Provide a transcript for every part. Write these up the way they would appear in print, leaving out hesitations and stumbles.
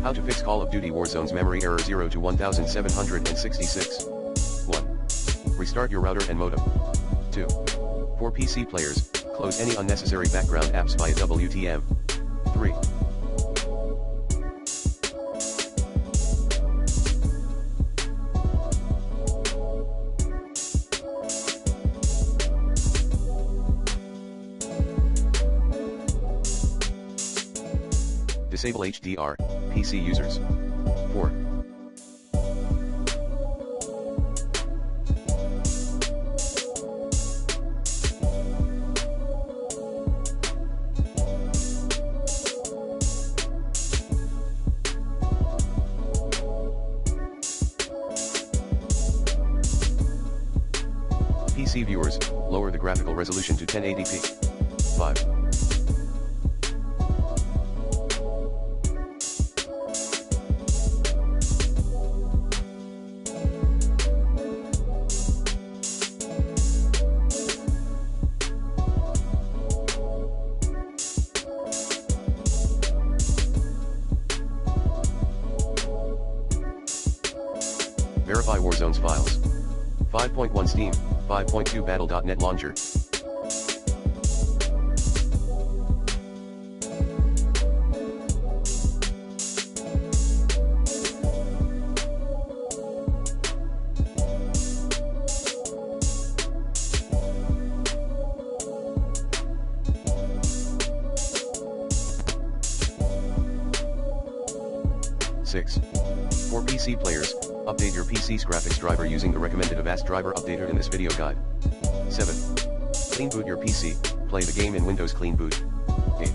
How to fix Call of Duty Warzone's memory error 0 to 1766. 1. Restart your router and modem. 2. For PC players, close any unnecessary background apps via WTM. 3. Disable HDR, PC users. 4. PC viewers, lower the graphical resolution to 1080p. 5. Verify Warzone's files. 5.1 Steam, 5.2 Battle.net Launcher. Six. For PC players, update your PC's graphics driver using the recommended Avast driver updater in this video guide. 7. Clean boot your PC, play the game in Windows Clean Boot. 8.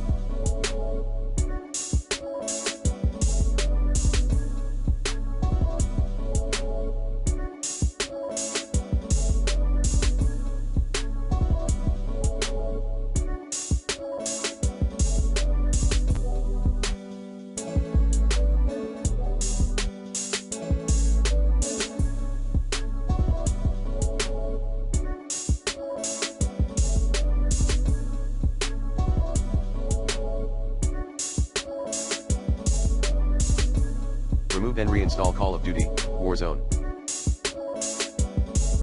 Remove and reinstall Call of Duty Warzone.